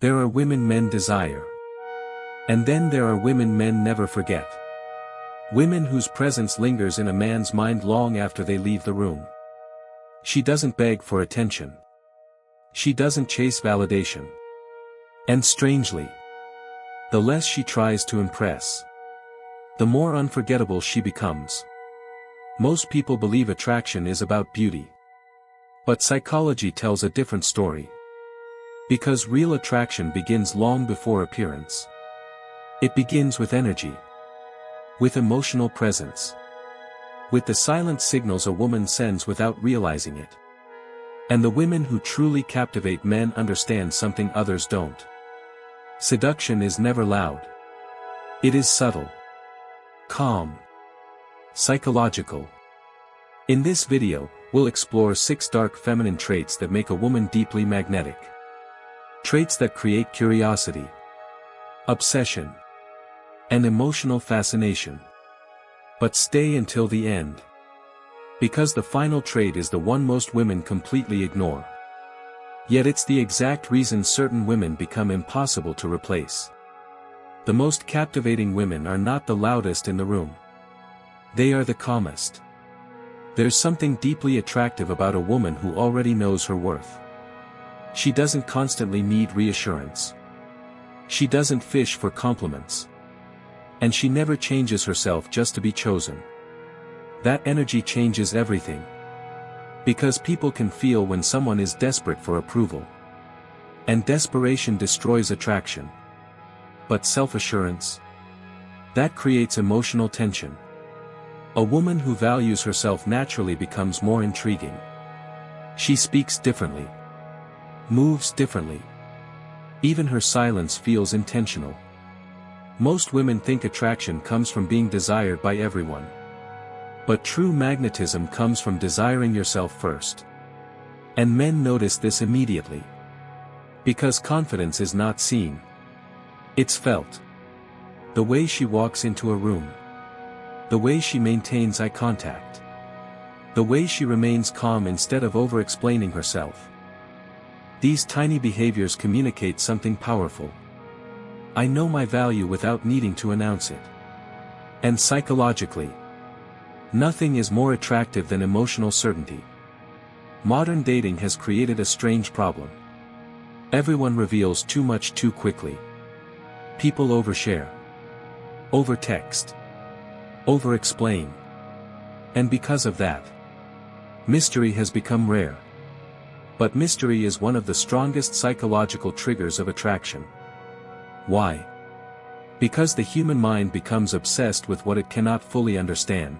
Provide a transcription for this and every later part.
There are women men desire. And then there are women men never forget. Women whose presence lingers in a man's mind long after they leave the room. She doesn't beg for attention. She doesn't chase validation. And strangely, the less she tries to impress, the more unforgettable she becomes. Most people believe attraction is about beauty. But psychology tells a different story. Because real attraction begins long before appearance. It begins with energy. With emotional presence. With the silent signals a woman sends without realizing it. And the women who truly captivate men understand something others don't. Seduction is never loud. It is subtle. Calm. Psychological. In this video, we'll explore 6 dark feminine traits that make a woman deeply magnetic. Traits that create curiosity, obsession, and emotional fascination. But stay until the end. Because the final trait is the one most women completely ignore. Yet it's the exact reason certain women become impossible to replace. The most captivating women are not the loudest in the room. They are the calmest. There's something deeply attractive about a woman who already knows her worth. She doesn't constantly need reassurance. She doesn't fish for compliments. And she never changes herself just to be chosen. That energy changes everything. Because people can feel when someone is desperate for approval. And desperation destroys attraction. But self-assurance? That creates emotional tension. A woman who values herself naturally becomes more intriguing. She speaks differently. Moves differently. Even her silence feels intentional. Most women think attraction comes from being desired by everyone. But true magnetism comes from desiring yourself first. And men notice this immediately. Because confidence is not seen. It's felt. The way she walks into a room. The way she maintains eye contact. The way she remains calm instead of over-explaining herself. These tiny behaviors communicate something powerful. I know my value without needing to announce it. And psychologically, nothing is more attractive than emotional certainty. Modern dating has created a strange problem. Everyone reveals too much too quickly. People overshare. Overtext. Over-explain. And because of that, mystery has become rare. But mystery is one of the strongest psychological triggers of attraction. Why? Because the human mind becomes obsessed with what it cannot fully understand.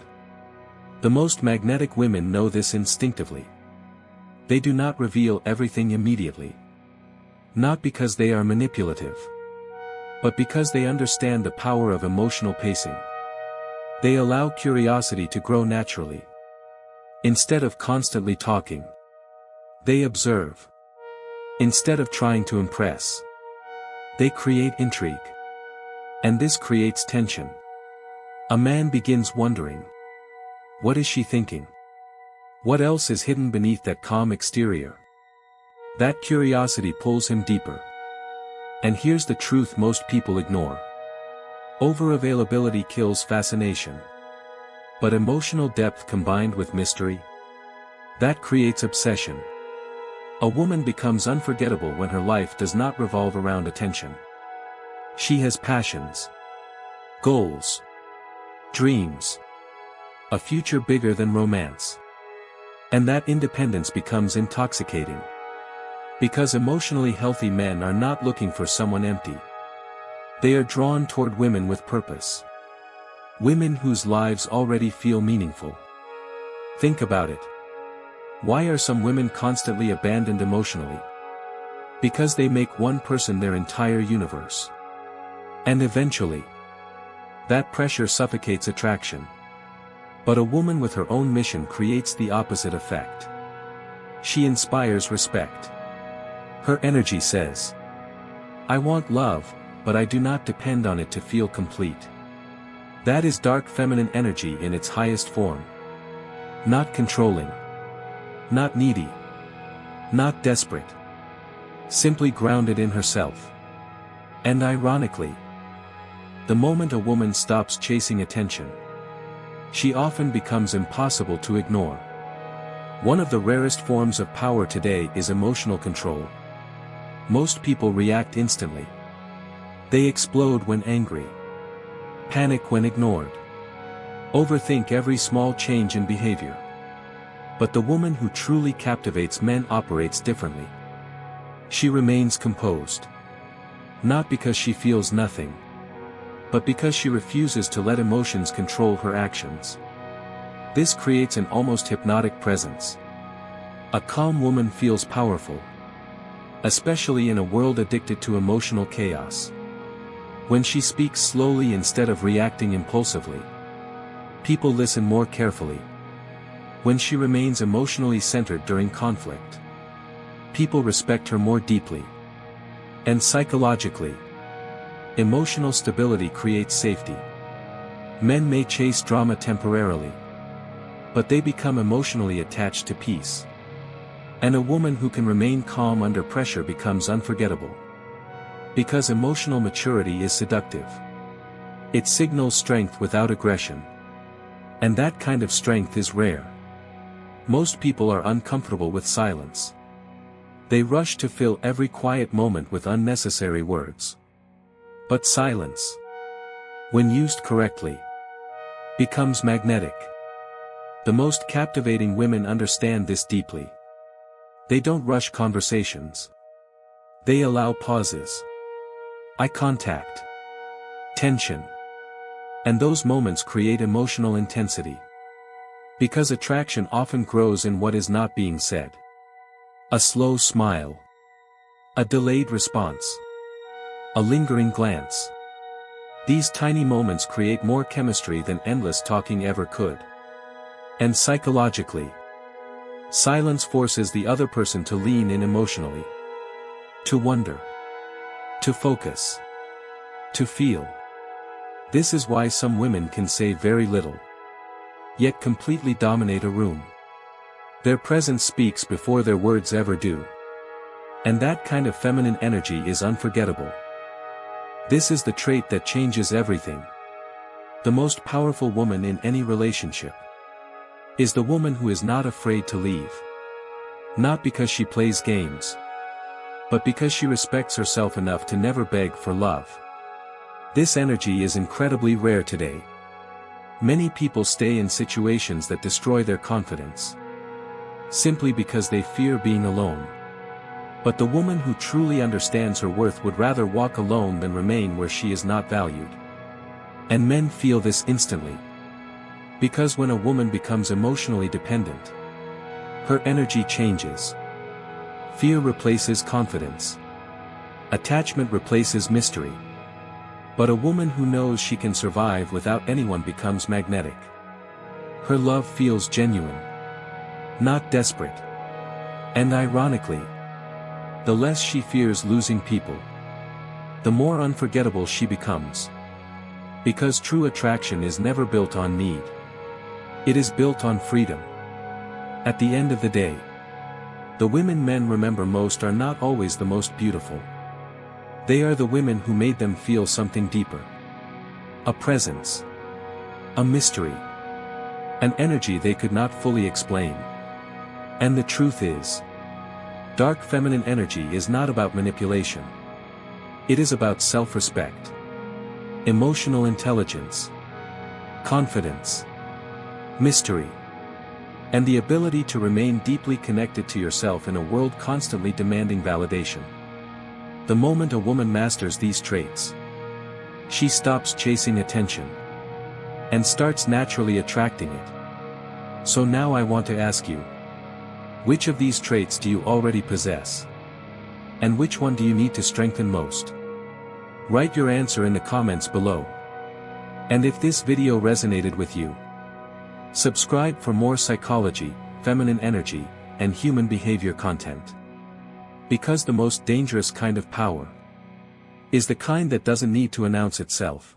The most magnetic women know this instinctively. They do not reveal everything immediately. Not because they are manipulative. But because they understand the power of emotional pacing. They allow curiosity to grow naturally. Instead of constantly talking. They observe. Instead of trying to impress. They create intrigue. And this creates tension. A man begins wondering. What is she thinking? What else is hidden beneath that calm exterior? That curiosity pulls him deeper. And here's the truth most people ignore. Over-availability kills fascination. But emotional depth combined with mystery? That creates obsession. A woman becomes unforgettable when her life does not revolve around attention. She has passions. Goals. Dreams. A future bigger than romance. And that independence becomes intoxicating. Because emotionally healthy men are not looking for someone empty. They are drawn toward women with purpose. Women whose lives already feel meaningful. Think about it. Why are some women constantly abandoned emotionally? Because they make one person their entire universe. And eventually, that pressure suffocates attraction. But a woman with her own mission creates the opposite effect. She inspires respect. Her energy says, I want love, but I do not depend on it to feel complete. That is dark feminine energy in its highest form. Not controlling. Not needy. Not desperate. simply grounded in herself. And ironically, the moment a woman stops chasing attention, she often becomes impossible to ignore. One of the rarest forms of power today is emotional control. Most people react instantly. They explode when angry, panic when ignored, overthink every small change in behavior. But the woman who truly captivates men operates differently. She remains composed. Not because she feels nothing, but because she refuses to let emotions control her actions. This creates an almost hypnotic presence. A calm woman feels powerful, especially in a world addicted to emotional chaos. When she speaks slowly instead of reacting impulsively, people listen more carefully. When she remains emotionally centered during conflict, people respect her more deeply. And psychologically, emotional stability creates safety. Men may chase drama temporarily, but they become emotionally attached to peace. And a woman who can remain calm under pressure becomes unforgettable. Because emotional maturity is seductive. It signals strength without aggression. And that kind of strength is rare. Most people are uncomfortable with silence. They rush to fill every quiet moment with unnecessary words. But silence, when used correctly, becomes magnetic. The most captivating women understand this deeply. They don't rush conversations. They allow pauses, eye contact, tension. And those moments create emotional intensity. Because attraction often grows in what is not being said. A slow smile, a delayed response, a lingering glance. These tiny moments create more chemistry than endless talking ever could. And psychologically, silence forces the other person to lean in emotionally. To wonder. To focus. To feel. This is why some women can say very little, yet completely dominate a room. Their presence speaks before their words ever do. And that kind of feminine energy is unforgettable. This is the trait that changes everything. The most powerful woman in any relationship is the woman who is not afraid to leave. Not because she plays games, but because she respects herself enough to never beg for love. This energy is incredibly rare today. Many people stay in situations that destroy their confidence, simply because they fear being alone. But the woman who truly understands her worth would rather walk alone than remain where she is not valued. And men feel this instantly. Because when a woman becomes emotionally dependent, her energy changes. Fear replaces confidence. Attachment replaces mystery. But a woman who knows she can survive without anyone becomes magnetic. Her love feels genuine, not desperate. And ironically, the less she fears losing people, the more unforgettable she becomes. Because true attraction is never built on need. It is built on freedom. At the end of the day, the women men remember most are not always the most beautiful. They are the women who made them feel something deeper. A presence. A mystery. An energy they could not fully explain. And the truth is, dark feminine energy is not about manipulation. It is about self-respect, emotional intelligence, confidence, mystery, and the ability to remain deeply connected to yourself in a world constantly demanding validation. The moment a woman masters these traits, she stops chasing attention and starts naturally attracting it. So now I want to ask you, which of these traits do you already possess? And which one do you need to strengthen most? Write your answer in the comments below. And if this video resonated with you, subscribe for more psychology, feminine energy, and human behavior content. Because the most dangerous kind of power is the kind that doesn't need to announce itself.